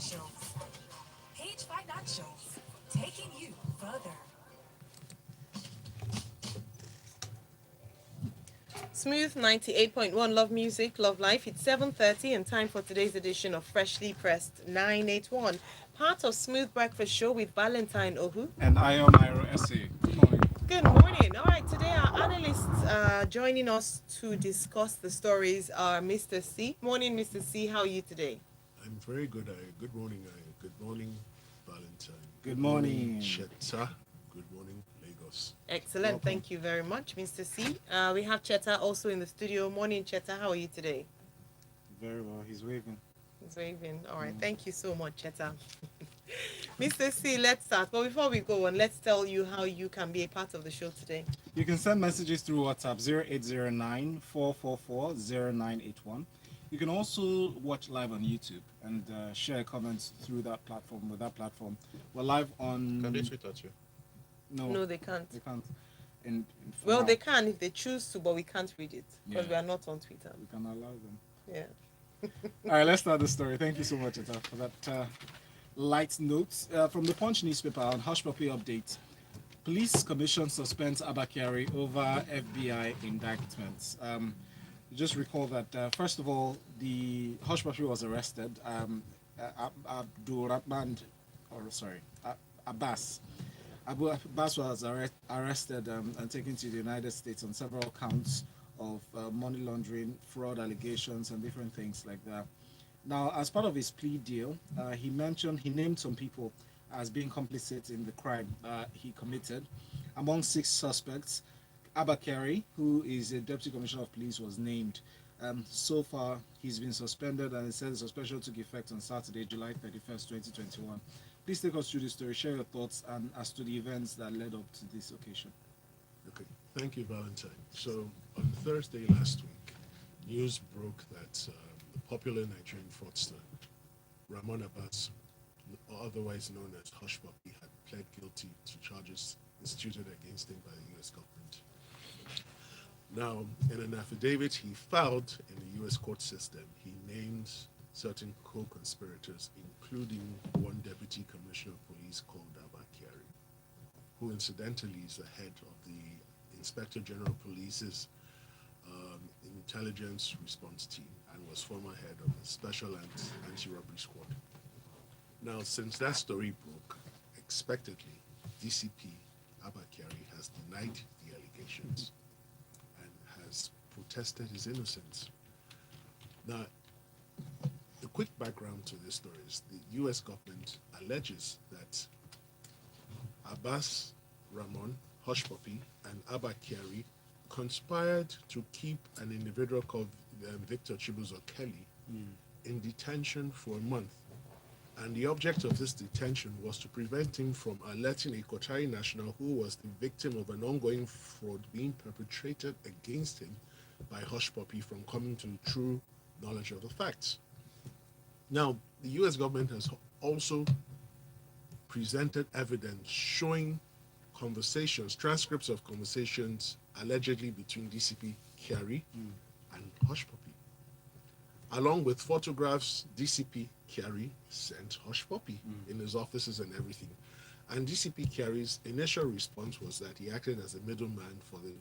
Financials. Page Financials. Taking you further. Smooth 98.1 Love Music, Love Life. It's 7:30 and time for today's edition of Freshly Pressed 981. Part of Smooth Breakfast Show with Valentine Ohu. And I am Iro Essay. Good morning. Good morning. All right, today our analysts joining us to discuss the stories are Mr. C. Morning, Mr. C. How are you today? I'm very good. Good morning. Good morning, Valentine. Good morning. Cheta. Good morning, Lagos. Excellent. Welcome. Thank you very much, Mr. C. We have Cheta also in the studio. Morning, Cheta. How are you today? Very well. He's waving. It's waving. All right. Thank you so much, Cheta. Mr. C, let's start. But before we go on, let's tell you how you can be a part of the show today. You can send messages through WhatsApp 0809 444 0981. You can also watch live on YouTube and share comments through that platform. With that platform, we're live on. Can they tweet at you? No, they can't. They can't. In Well, they can if they choose to, but we can't read it because Yeah. we are not on Twitter. We can allow them. Yeah. All right, let's start the story. Thank you so much, Etta, for that light note. From the Punch newspaper on Hush Puppy update. Police Commission suspends Abba Kyari over FBI indictments. Just recall that, first of all, the Hush Puppy was arrested. Abbas. Abu Abbas was arrested and taken to the United States on several counts of money laundering, fraud allegations, and different things like that. Now, as part of his plea deal, he named some people as being complicit in the crime he committed. Among 6 suspects, Abba Kyari, who is a deputy commissioner of police, was named. So far, he's been suspended, and it says the suspension took effect on Saturday, July 31st, 2021. Please take us through the story, share your thoughts, and as to the events that led up to this occasion. Okay. Thank you, Valentine. So, on Thursday last week, news broke that the popular Nigerian fraudster, Ramon Abbas, otherwise known as Hush Puppy, had pled guilty to charges instituted against him by the U.S. government. Now, in an affidavit he filed in the U.S. court system, he named certain co-conspirators, including one deputy commissioner of police called Abba Kyari, who incidentally is the head of the Inspector General of Police's intelligence response team and was former head of the Special Anti-Robbery Squad. Now, since that story broke, expectedly, DCP Abba Kyari has denied the allegations and has protested his innocence. Now, the quick background to this story is the U.S. government alleges that Abbas, Ramon, Hush Puppy, and Abba Kyari conspired to keep an individual called Victor Chibuzo Kelly in detention for a month. And the object of this detention was to prevent him from alerting a Qatari national who was the victim of an ongoing fraud being perpetrated against him by Hush Puppy from coming to true knowledge of the facts. Now, the US government has also presented evidence showing conversations, transcripts of conversations allegedly between DCP Kyari and Hush Puppy. Along with photographs DCP Kyari sent Hush Puppy in his offices and everything. And DCP Kyari's initial response was that he acted as a middleman for the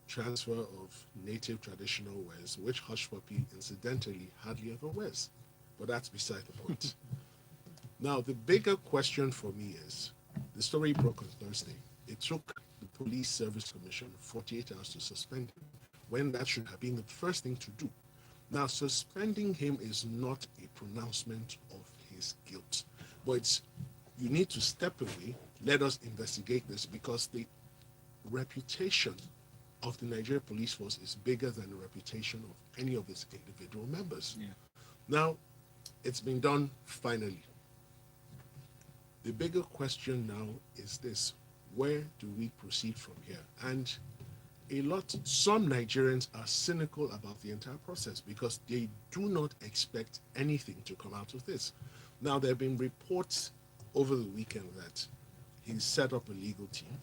transfer of native traditional wares, which Hush Puppy incidentally hardly ever wears. But that's beside the point. Now, the bigger question for me is, the story broke on Thursday. It took the Police Service Commission 48 hours to suspend him, when that should have been the first thing to do. Now, suspending him is not a pronouncement of his guilt, but you need to step away, let us investigate this, because the reputation of the Nigerian police force is bigger than the reputation of any of its individual members. Yeah. Now, it's been done finally. The bigger question now is this: where do we proceed from here? And some Nigerians are cynical about the entire process because they do not expect anything to come out of this. Now, there have been reports over the weekend that he's set up a legal team,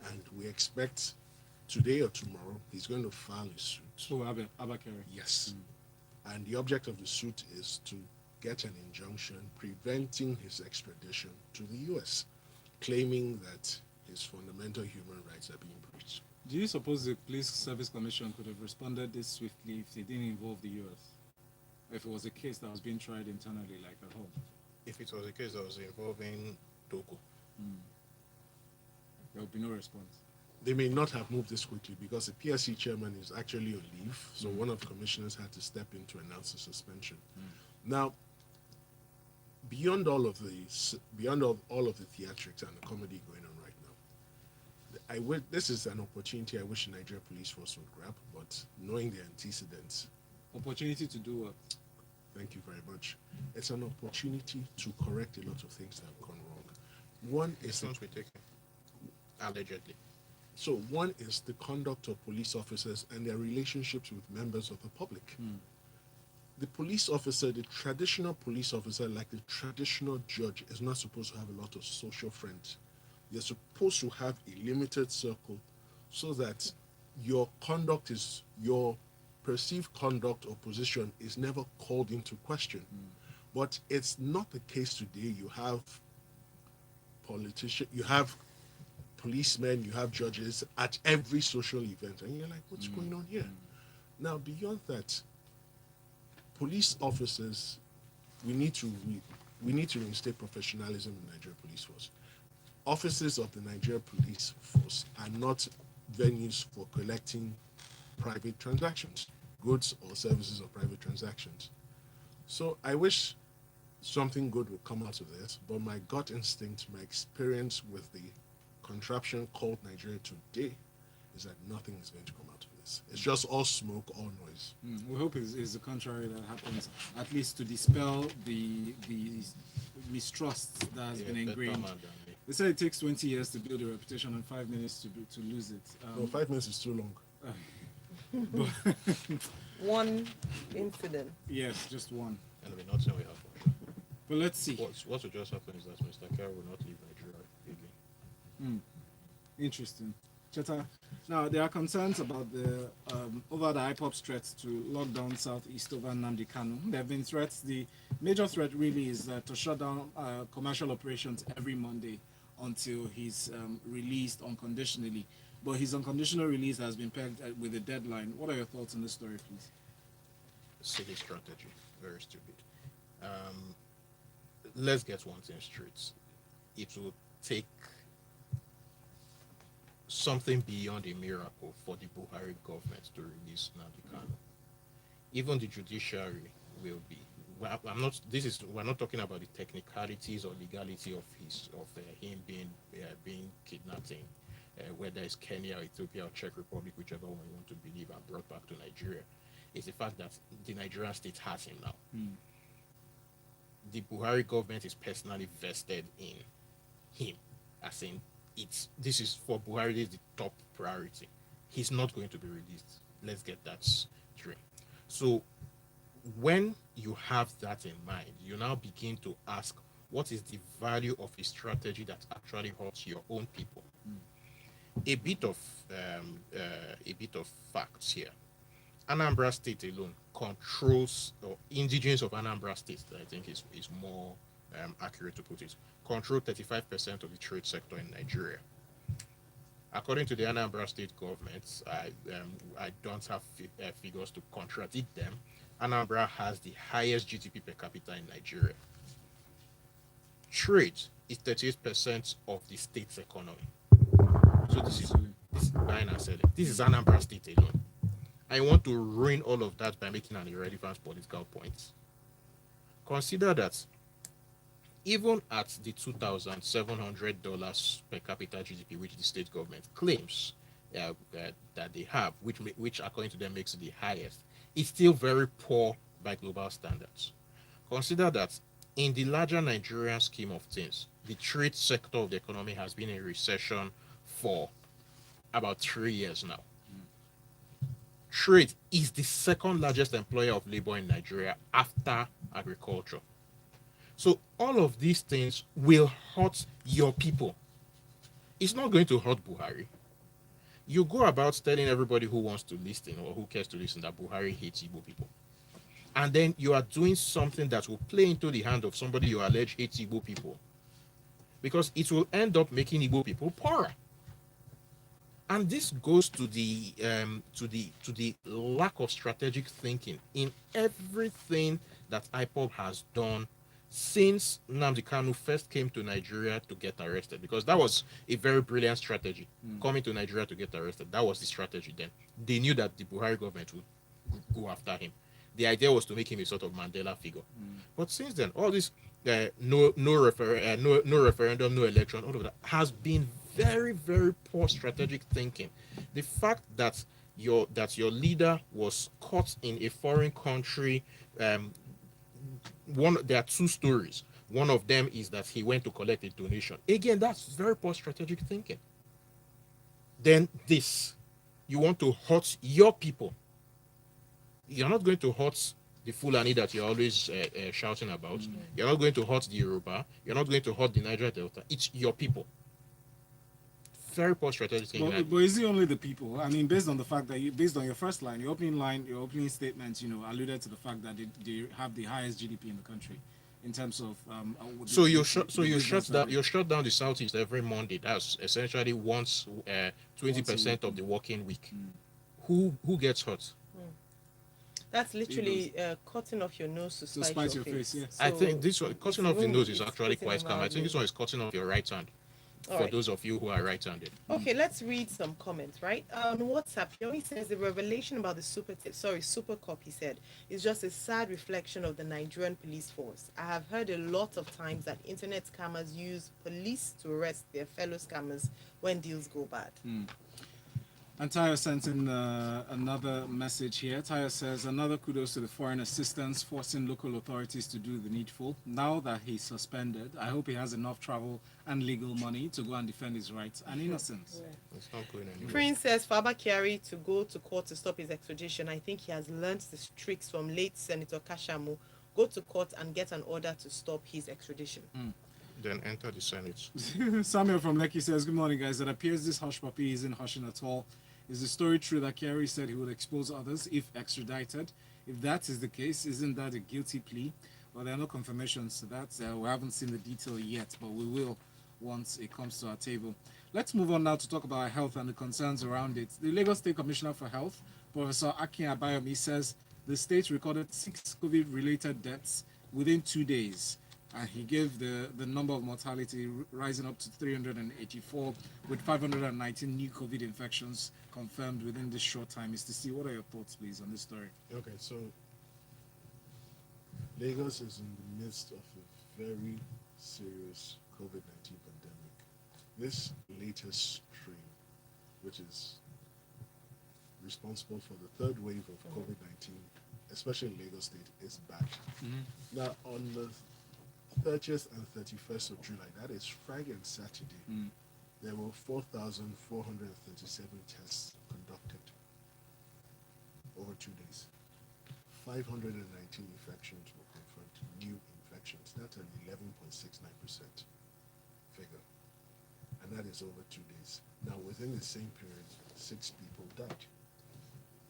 and we expect today or tomorrow he's going to file a suit. So, Abba Kyari. Yes. And the object of the suit is to get an injunction preventing his extradition to the US, claiming that his fundamental human rights are being breached. Do you suppose the Police Service Commission could have responded this swiftly if it didn't involve the US? If it was a case that was being tried internally, like at home? If it was a case that was involving Togo, There would be no response. They may not have moved this quickly because the PSC chairman is actually on leave, so one of the commissioners had to step in to announce the suspension. Now, beyond all of the theatrics and the comedy going on right now, this is an opportunity I wish the Nigeria Police Force would grab, but knowing the antecedents, Opportunity to do what? thank you very much. It's an opportunity to correct a lot of things that have gone wrong. One is actions we taken, allegedly. one is the conduct of police officers and their relationships with members of the public. The police officer, the traditional police officer, like the traditional judge, is not supposed to have a lot of social friends. You're supposed to have a limited circle so that your perceived conduct or position is never called into question. But it's not the case today. You have politicians, you have policemen, you have judges at every social event, and you're like, what's going on here? Now, beyond that, police officers, we need to reinstate professionalism in the Nigeria Police Force. Offices of the Nigeria Police Force are not venues for collecting private transactions, goods or services or private transactions. So I wish something good would come out of this, but my gut instinct, my experience with the contraption called Nigeria today is that nothing is going to come out of this. It's just all smoke, all noise. We hope it's the contrary that happens, at least to dispel the mistrust that has been better ingrained. man than me. They say it takes 20 years to build a reputation and 5 minutes to lose it. No, 5 minutes is too long. One incident. Yes, just one. And we're not saying we have one. But let's see. What will just happen is that Mr. Kyari will not leave Nigeria again. Interesting. Cheta. Now, there are concerns about the over the IPOP's threats to lock down Southeast over Nnamdi Kanu. There have been threats. The major threat really is to shut down commercial operations every Monday until he's released unconditionally. But his unconditional release has been pegged with a deadline. What are your thoughts on this story, please? Silly strategy, very stupid. Let's get one thing straight. It will take something beyond a miracle for the Buhari government to release Nnamdi Kanu. Even the judiciary will be. Well, we're not talking about the technicalities or legality of him being kidnapped in, whether it's Kenya, Ethiopia, or Czech Republic, whichever one you want to believe, and brought back to Nigeria. It's the fact that the Nigerian state has him now. The Buhari government is personally vested in him, as in this is for Buhari, this is the top priority. He's not going to be released. Let's get that straight. So when you have that in mind, you now begin to ask, what is the value of a strategy that actually hurts your own people? A bit of facts here. Anambra State alone controls, or indigenous of Anambra State, I think is more accurate to put it, control 35% of the trade sector in Nigeria. According to the Anambra State government, I don't have figures to contradict them. Anambra has the highest GDP per capita in Nigeria. Trade is 38% of the state's economy. So this is buying and selling. This is Anambra State alone. I want to ruin all of that by making an irrelevant political point. Consider that even at the $2,700 per capita GDP, which the state government claims that they have, which according to them makes it the highest, it's still very poor by global standards. Consider that in the larger Nigerian scheme of things, the trade sector of the economy has been in recession for about 3 years now. Trade is the second largest employer of labor in Nigeria after agriculture. So all of these things will hurt your people. It's not going to hurt Buhari. You go about telling everybody who wants to listen or who cares to listen that Buhari hates Igbo people. and then you are doing something that will play into the hand of somebody you allege hates Igbo people, because it will end up making Igbo people poorer. And this goes to the lack of strategic thinking in everything that IPOB has done since Nnamdi Kanu first came to Nigeria to get arrested, because that was a very brilliant strategy. Coming to Nigeria to get arrested, that was the strategy then. They knew that the Buhari government would go after him. The idea was to make him a sort of Mandela figure. But since then, all this no referendum, no election, all of that has been very, very poor strategic thinking. The fact that your leader was caught in a foreign country, there are two stories. One of them is that he went to collect a donation. Again, that's very poor strategic thinking. Then this, you want to hurt your people. You're not going to hurt the Fulani that you're always shouting about. You're not going to hurt the Yoruba. You're not going to hurt the Niger Delta. It's your people. Very poor strategy. But is it only the people? I mean, based on the fact that based on your first line, your opening statement, alluded to the fact that they have the highest GDP in the country in terms of. You shut down the Southeast every Monday. That's essentially once 20% of the working week. Who gets hurt? That's literally cutting off your nose to spite your face. Yeah. So I think this one, cutting off the nose is actually quite calm. I think this one is cutting off your right hand. For those of you who are right-handed. Okay, let's read some comments, right? On WhatsApp, Yomi says the revelation about the super cop, he said, is just a sad reflection of the Nigerian police force. I have heard a lot of times that internet scammers use police to arrest their fellow scammers when deals go bad. And Taya sent in another message here. Taya says, another kudos to the foreign assistance forcing local authorities to do the needful. Now that he's suspended, I hope he has enough travel and legal money to go and defend his rights and innocence. Yeah. It's not going anywhere. Prince says, for Abba Kyari to go to court to stop his extradition, I think he has learnt the tricks from late Senator Kashamu. Go to court and get an order to stop his extradition. Then enter the Senate. Samuel from Lekki says, good morning, guys. It appears this hush puppy isn't hushing at all. Is the story true that Kyari said he would expose others if extradited? If that is the case, isn't that a guilty plea? Well, there are no confirmations to that. We haven't seen the detail yet, but we will once it comes to our table. Let's move on now to talk about health and the concerns around it. The Lagos State Commissioner for Health, Professor Akin Abayomi, says the state recorded 6 COVID-related deaths within 2 days. He gave the number of mortality rising up to 384, with 519 new COVID infections confirmed within this short time. Mr. C, what are your thoughts, please, on this story? Okay, so Lagos is in the midst of a very serious COVID-19 pandemic. This latest strain, which is responsible for the third wave of COVID-19, especially in Lagos State, is back. Now, on the 30th and 31st of July, that is Friday and Saturday, there were 4,437 tests conducted over 2 days. 519 infections were confirmed, new infections. That's an 11.69% figure. And that is over 2 days. Now, within the same period, 6 people died.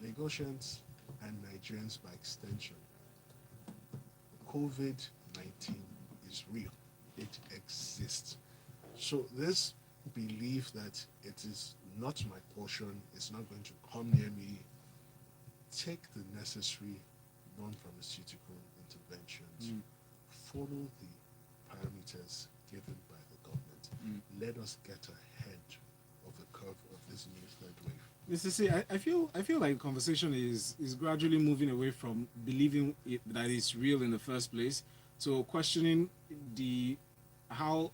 Lagosians and Nigerians by extension, COVID-19 is real. It exists. So this belief that it is not my portion, it's not going to come near me, take the necessary non-pharmaceutical interventions, follow the parameters given by the government. Let us get ahead of the curve of this new third wave. Mr. C, I feel like the conversation is gradually moving away from believing that it's real in the first place to questioning how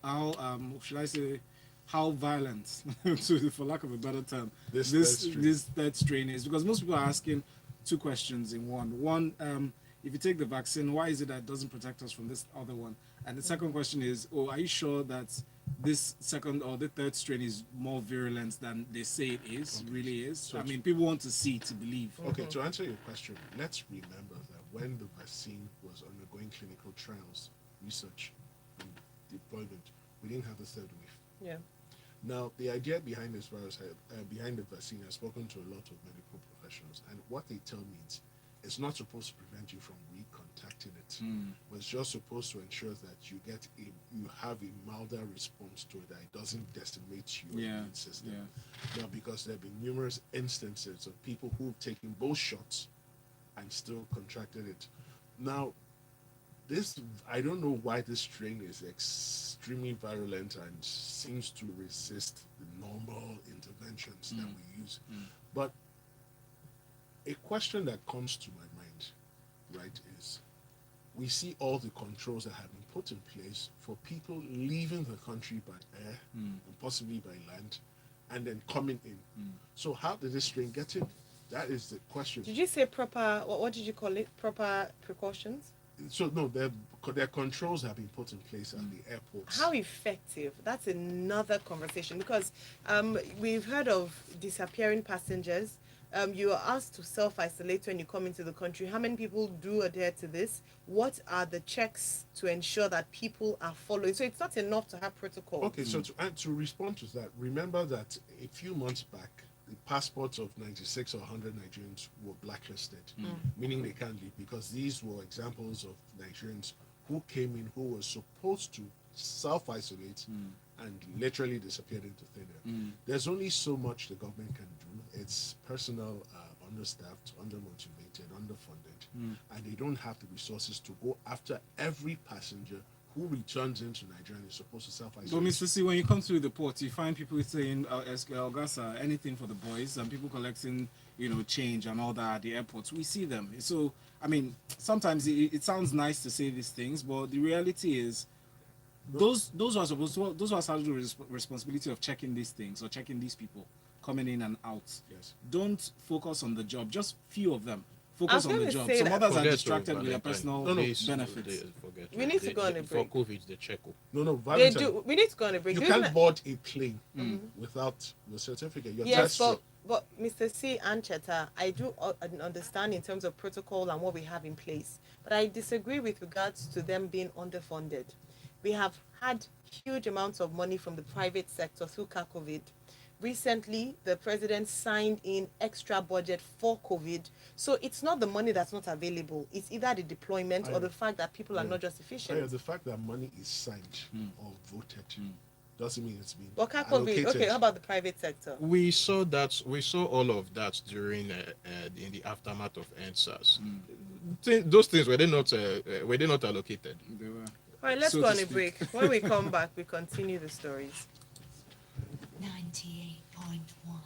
should I say, how violent, for lack of a better term, this third strain is, because most people are asking two questions in one. One, if you take the vaccine, why is it that it doesn't protect us from this other one? And the second question is, are you sure that this second or the third strain is more virulent than they say it is, really is? So I mean, people want to see to believe. Okay, to answer your question, let's remember that when the vaccine was undergoing clinical trials, research, and deployment, we didn't have the third wave. Yeah. Now, the idea behind behind the vaccine, I've spoken to a lot of medical professionals, and what they tell me It's not supposed to prevent you from recontacting it, Mm. but it's just supposed to ensure that you have a milder response to it, that it doesn't decimate your Yeah, immune system. yeah. Now, because there have been numerous instances of people who've taken both shots and still contracted it. Now, this I don't know why this strain is extremely virulent and seems to resist the normal interventions that we use. But a question that comes to my mind, right, is we see all the controls that have been put in place for people leaving the country by air and possibly by land and then coming in. So how did this strain get in? That is the question. Did you say proper, what did you call it? Proper precautions? So no, their controls have been put in place at the airports. How effective? That's another conversation, because we've heard of disappearing passengers. You are asked to self-isolate when you come into the country. How many people do adhere to this? What are the checks to ensure that people are following? So it's not enough to have protocol. Okay, so to respond to that, remember that a few months back, the passports of 96 or 100 Nigerians were blacklisted, meaning they can't leave, because these were examples of Nigerians who came in who were supposed to self-isolate and literally disappeared into thin air. There's only so much the government can do. It's personnel understaffed, undermotivated, underfunded, and they don't have the resources to go after every passenger who returns into Nigeria and is supposed to self-isolate. But Mr. C, when you come through the port, you find people saying, Elgasa, anything for the boys, and people collecting, change and all that at the airports. We see them. So, I mean, sometimes it sounds nice to say these things, but the reality is, those who are saddled with the responsibility of checking these things or checking these people coming in and out. Yes. Don't focus on the job. Just few of them focus on the gonna job. say Some that- others are Forget distracted to with their Valentine. personal Please, benefits. forget We to- need to go on a For break. COVID, the check. No, They Valentine. do. We need to go on a break. You Do can't even- board a plane without the certificate. Your Yes, test but Mr. C and Cheta, I do understand in terms of protocol and what we have in place, but I disagree with regards to them being underfunded. We have had huge amounts of money from the private sector through COVID. Recently, the president signed in extra budget for COVID. So it's not the money that's not available. It's either the deployment or the fact that people are not just efficient. the fact that money is signed or voted doesn't mean it's been But COVID, allocated. okay, how about the private sector? We saw all of that during in the aftermath of NSAS. Those things were they not allocated? They were. All right, let's So go to on a speak. break. When we come back, we continue the stories. 98.1.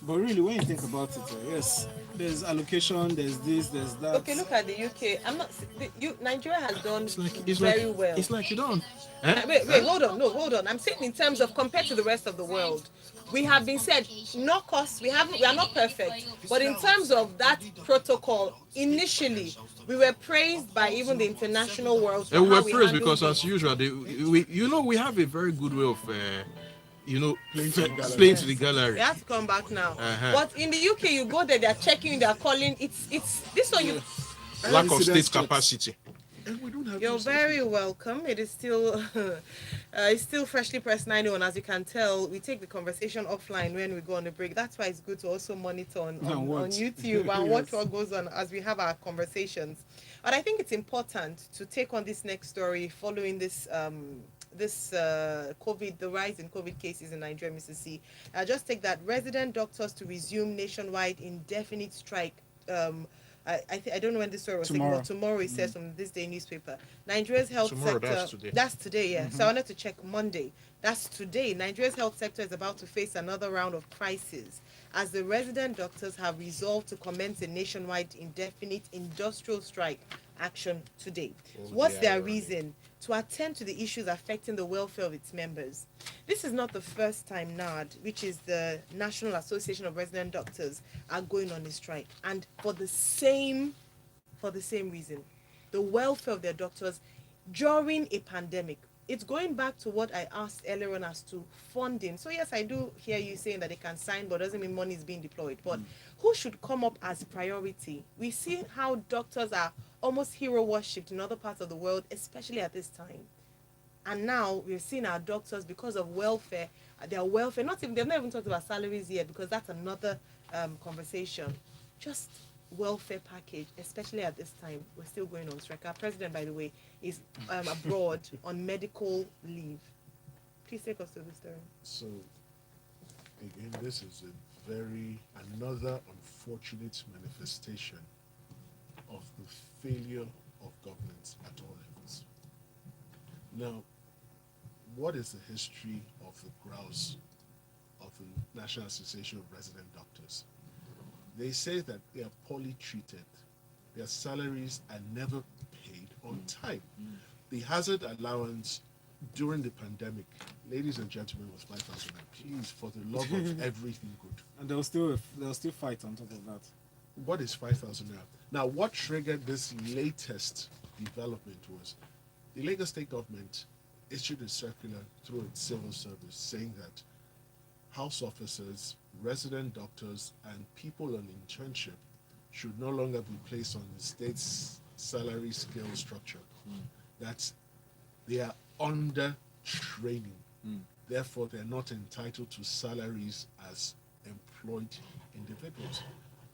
But really, when you think about it, yes, there's allocation, there's this, there's that. Okay, look at the UK. Nigeria has done It's very like, well. It's like you don't. Wait, hold on. No, hold on. I'm saying in terms of compared to the rest of the world, we have been said no cost. We are not perfect, but in terms of that protocol, initially we were praised by even the international world. For And we how were praised handled because, it. as usual, we have a very good way of, Playing to the gallery. playing to the gallery. They have to come back now. Uh-huh. But in the UK, you go there, they're checking, they're calling. It's this one you. Lack of Incident state checks. capacity. And we don't have You're those very welcome. It is still, it's still freshly pressed 91. As you can tell, we take the conversation offline when we go on the break. That's why it's good to also monitor on YouTube and watch what goes on as we have our conversations. But I think it's important to take on this next story following this COVID, the rise in COVID cases in Nigeria, Mr. C. Just take that resident doctors to resume nationwide indefinite strike. I don't know when this story was taken, but tomorrow it says from this day newspaper. Nigeria's health Tomorrow, sector. that's today. That's today, yeah. So I wanted to check Monday. That's today. Nigeria's health sector is about to face another round of crisis as the resident doctors have resolved to commence a nationwide indefinite industrial strike action today. What's dear their irony. reason? To attend to the issues affecting the welfare of its members. This is not the first time NARD, which is the National Association of Resident Doctors, are going on a strike, and for the same reason, the welfare of their doctors during a pandemic. It's going back to what I asked earlier on as to funding. So yes, I do hear you saying that they can sign, but doesn't mean money is being deployed. But who should come up as priority? We see how doctors are almost hero worshipped in other parts of the world, especially at this time. And now we're seeing our doctors, because of welfare, their welfare, they've not even talked about salaries yet, because that's another conversation. Just welfare package, especially at this time. We're still going on strike. Our president, by the way, is abroad on medical leave. Please take us to the story. So, again, this is another unfortunate manifestation of the failure of governments at all levels. Now, what is the history of the grouse of the National Association of Resident Doctors? They say that they are poorly treated. Their salaries are never paid on time. The hazard allowance during the pandemic, ladies and gentlemen, was 5,000. Please, for the love of everything good. And they'll still fight on top of that. What is 5,000 now? Now, what triggered this latest development was the Lagos state government issued a circular through its civil service saying that house officers, resident doctors, and people on internship should no longer be placed on the state's salary scale structure. That they are under training. Therefore, they're not entitled to salaries as employed individuals.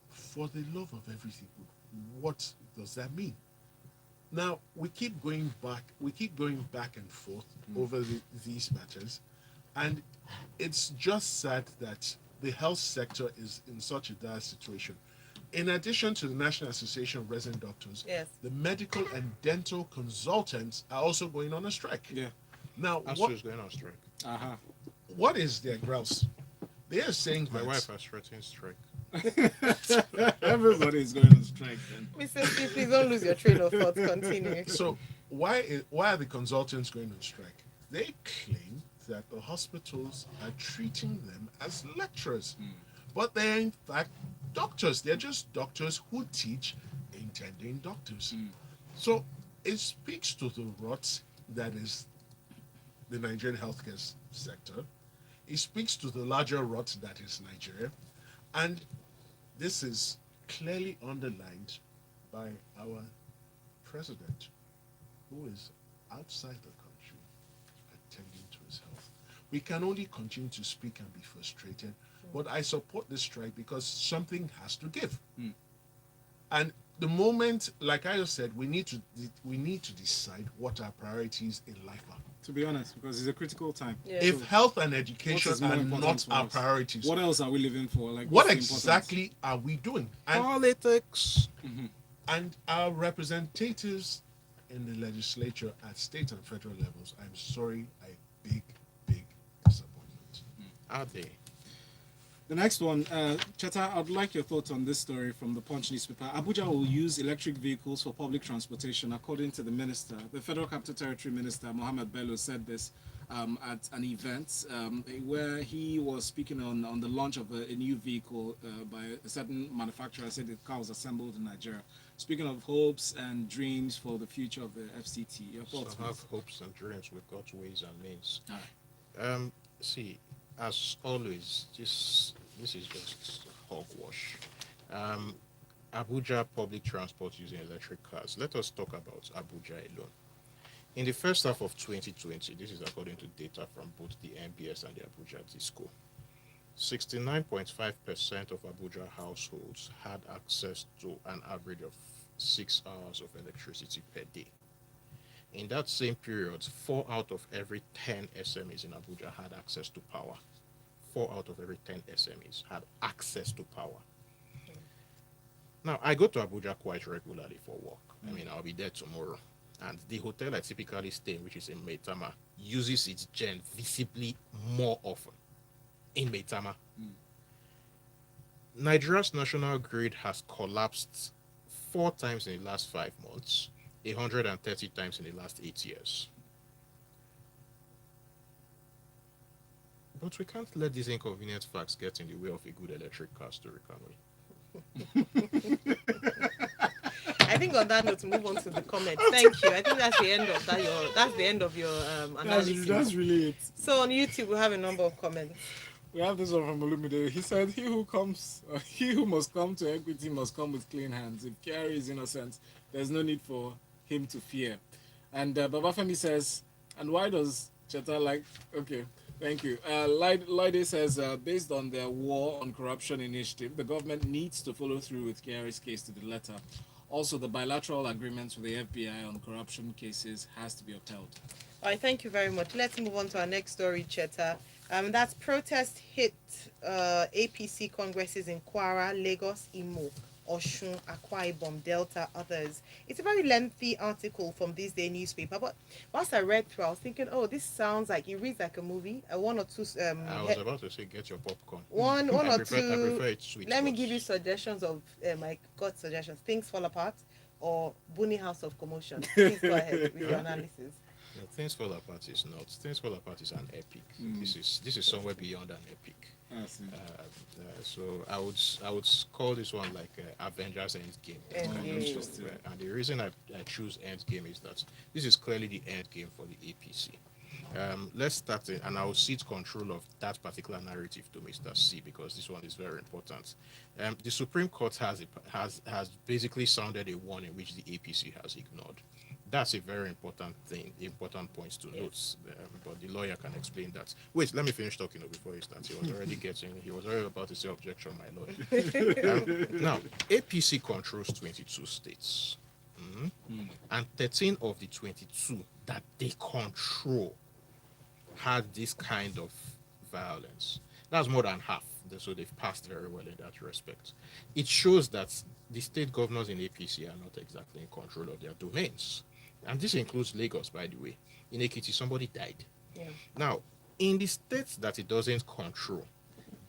For the love of everything, what does that mean? Now, we keep going back and forth over these matters, and it's just sad that the health sector is in such a dire situation. In addition to the National Association of Resident Doctors, Yes. the medical and dental consultants are also going on a strike. Yeah. Now, ASU is going on strike. what is their grouse? They are saying My that wife has threatened strike. Everybody is going on strike then. Mr. Steve, please don't lose your train of thought. Continue. So why are the consultants going on strike? They claim that the hospitals are treating them as lecturers, but they're in fact doctors. They're just doctors who teach intending doctors. So it speaks to the rot that is the Nigerian healthcare sector. It speaks to the larger rot that is Nigeria, and this is clearly underlined by our president, who is outside the country attending to his health. We can only continue to speak and be frustrated, but I support this strike because something has to give. And the moment, like I just said, we need to decide what our priorities in life are. To be honest, because it's a critical time. Yeah. If health and What education is more are important not for our us? priorities, What else are we living for? Like, what what's the exactly are we doing? And Politics. our representatives in the legislature at state and federal levels, I'm sorry, a big disappointment. Are they? The next one, Cheta, I'd like your thoughts on this story from the Punch newspaper. Abuja will use electric vehicles for public transportation, according to the minister. The Federal Capital Territory Minister, Mohammed Bello, said this at an event where he was speaking on the launch of a new vehicle by a certain manufacturer. Said the car was assembled in Nigeria. Speaking of hopes and dreams for the future of the FCT, your So thoughts, have please? hopes and dreams with God's ways and means. All right. See, as always, this is just hogwash. Abuja public transport using electric cars. Let us talk about Abuja alone. In the first half of 2020, this is according to data from both the MBS and the Abuja Disco, 69.5% of Abuja households had access to an average of 6 hours of electricity per day. In that same period, 4 out of every 10 SMEs in Abuja had access to power. 4 out of every 10 SMEs had access to power. Now, I go to Abuja quite regularly for work. I mean, I'll be there tomorrow. And the hotel I typically stay in, which is in Maitama, uses its gen visibly more often in Maitama. Nigeria's national grid has collapsed 4 times in the last 5 months, 130 times in the last 8 years. But we can't let these inconvenient facts get in the way of a good electric car story, can we? I think on that note, to move on to the comments. Thank you. I think that's the end of that. That's the end of your analysis. That's really it. So on YouTube, we have a number of comments. We have this one from Olumide. He said, he who must come to equity must come with clean hands. If Kyari is innocent, there's no need for him to fear. And Babafemi says, and why does Cheta like, okay, Thank you. Lide says, based on their war on corruption initiative, the government needs to follow through with Kyari's case to the letter. Also, the bilateral agreements with the FBI on corruption cases has to be upheld. All right, thank you very much. Let's move on to our next story, Cheta. That's protest hit APC congresses in Kwara, Lagos, Imo, Oshun, Akwa Ibom, Delta, others. It's a very lengthy article from this day newspaper, but once I read through, I was thinking, oh, this sounds like it reads like a movie. One or two, I was about to say, get your popcorn. one or I two. prefer it sweet. Let me sauce. give you suggestions of I got suggestions. Things Fall Apart or Bunny House of Commotion. Please go ahead with your analysis. No, Things Fall Apart is not. Things Fall Apart is an epic. This is somewhere beyond an epic. I see. So I would call this one like Avengers Endgame. Endgame. Interesting. And the reason I choose Endgame is that this is clearly the end game for the APC. Let's start it, and I will cede control of that particular narrative to Mr. C because this one is very important. The Supreme Court has basically sounded a warning which the APC has ignored. That's a very important thing, important points to note. But the lawyer can explain that. Wait, let me finish talking before he starts. He was already about to say objection, my lord. Now, APC controls 22 states. And 13 of the 22 that they control had this kind of violence. That's more than half. So they've passed very well in that respect. It shows that the state governors in APC are not exactly in control of their domains. And this includes Lagos, by the way. In Ekiti, somebody died. Yeah. Now, in the states that it doesn't control,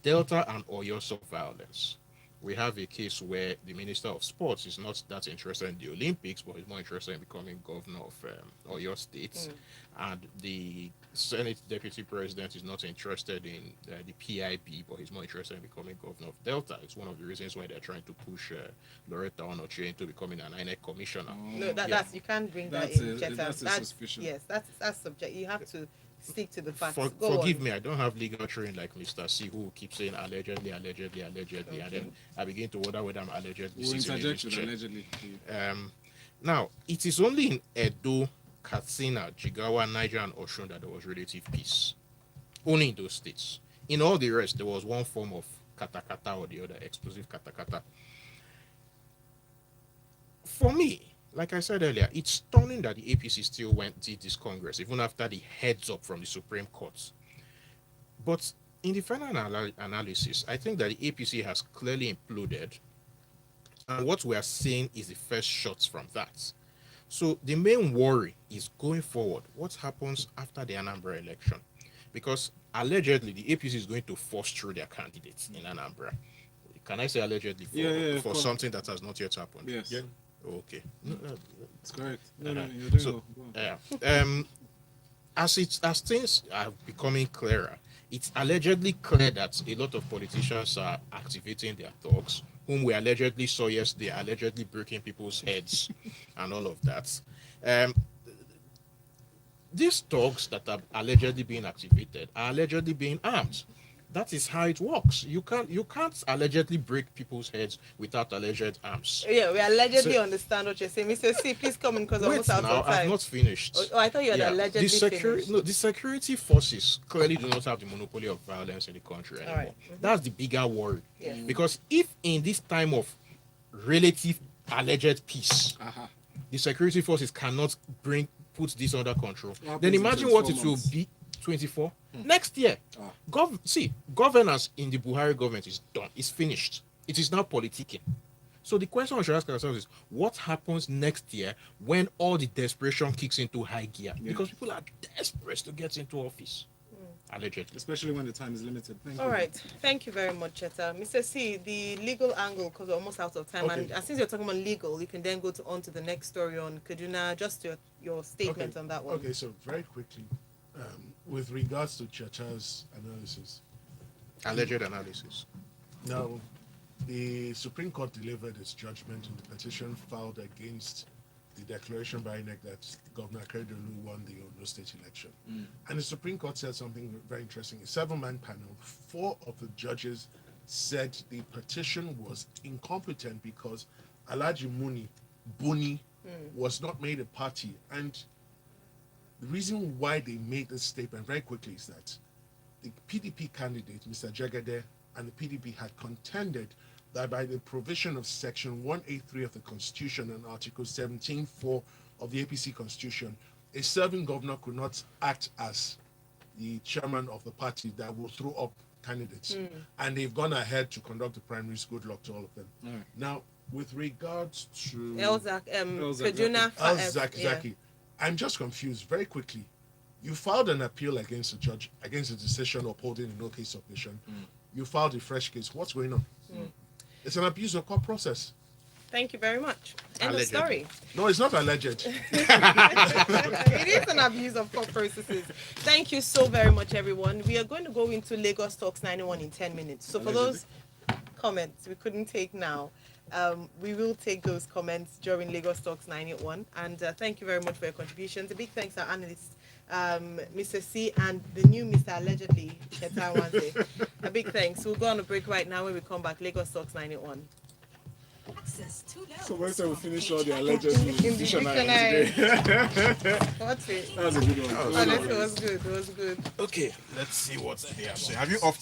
Delta and Oyo saw violence. We have a case where the Minister of Sports is not that interested in the Olympics, but he's more interested in becoming governor of Oyo State. And the Senate Deputy President is not interested in the PIB, but he's more interested in becoming governor of Delta. It's one of the reasons why they're trying to push Loretta Onochie into becoming an INEC commissioner. No, that's you can't bring that That's in, Cheta. that's a suspicion. Yes, that's subject. You have to stick to the facts. Forgive me, I don't have legal training like Mr. C, who keeps saying allegedly, and then I begin to wonder whether I'm allegedly. We'll interject with check. allegedly. Now, it is only in Edo, Katsina, Jigawa, Niger, and Oshun that there was relative peace. Only in those states. In all the rest, there was one form of katakata or the other, explosive katakata. For me, like I said earlier, it's stunning that the APC still did this Congress, even after the heads up from the Supreme Court. But in the final analysis, I think that the APC has clearly imploded. And what we are seeing is the first shots from that. So the main worry is going forward, what happens after the Anambra election? Because allegedly, the APC is going to force through their candidates in Anambra. Can I say allegedly for something that has not yet happened? Yes. Yeah. Okay. No, It's correct. No, Uh-huh. you're doing So, well. Go on. yeah. As things are becoming clearer, it's allegedly clear that a lot of politicians are activating their thugs, whom we allegedly saw yesterday, allegedly breaking people's heads and all of that. These thugs that are allegedly being activated are allegedly being armed. That is how it works. You can't allegedly break people's heads without alleged arms. Yeah, we allegedly So- understand what you're saying. Mr. C, please come in because we're Wait almost out now, of time. I've not finished. Oh, I thought you had allegedly finished. The security forces clearly do not have the monopoly of violence in the country anymore. right. That's the bigger worry. Yes. Because if in this time of relative alleged peace, the security forces cannot put this under control, What then happens in imagine what it 24 will months? be 24 next year. Governance in the Buhari government is done. It's finished. It is now politicking. So the question we should ask ourselves is, what happens next year when all the desperation kicks into high gear? Because people are desperate to get into office, allegedly. Especially when the time is limited. Thank All you. right. Thank you very much, Cheta. Mr. C, the legal angle, because we're almost out of time. Okay. And since you're talking about legal, you can then go on to the next story on Kaduna. Just your statement on that one. Okay, so very quickly, with regards to Chacha's analysis, Alleged analysis. now the Supreme Court delivered its judgment in the petition filed against the declaration by INEC that Governor Akeredolu won the Ondo State election. And the Supreme Court said something very interesting. A 7-man panel, 4 of the judges said the petition was incompetent because Alhaji Buni was not made a party. And the reason why they made this statement very quickly is that the PDP candidate, Mr. Jagade, and the PDP had contended that by the provision of Section 183 of the Constitution and Article 17.4 of the APC Constitution, a serving governor could not act as the chairman of the party that will throw up candidates. And they've gone ahead to conduct the primaries. Good luck to all of them. Right. Now, with regards to Elzak, Elzak, Kaduna, Zaki, I'm just confused very quickly. You filed an appeal against the judge, against the decision upholding the no case submission. You filed a fresh case. What's going on? It's an abuse of court process. Thank you very much. End of Alleged. story. No, it's not alleged. It is an abuse of court processes. Thank you so very much, everyone. We are going to go into Lagos Talks 91 in 10 minutes. So for those comments we couldn't take now, we will take those comments during Lagos Talks 91. And thank you very much for your contributions. A big thanks to our analysts, Mr. C and the new Mr. Allegedly, Chetawanze. A big thanks. We'll go on a break right now. When we come back, Lagos Talks 91. Access to notes. So when we finish all the Page alleged In the dictionary dictionary. What's it? That's a good one. Oh, it was good. It was good. Okay, let's see what they are saying. Have you off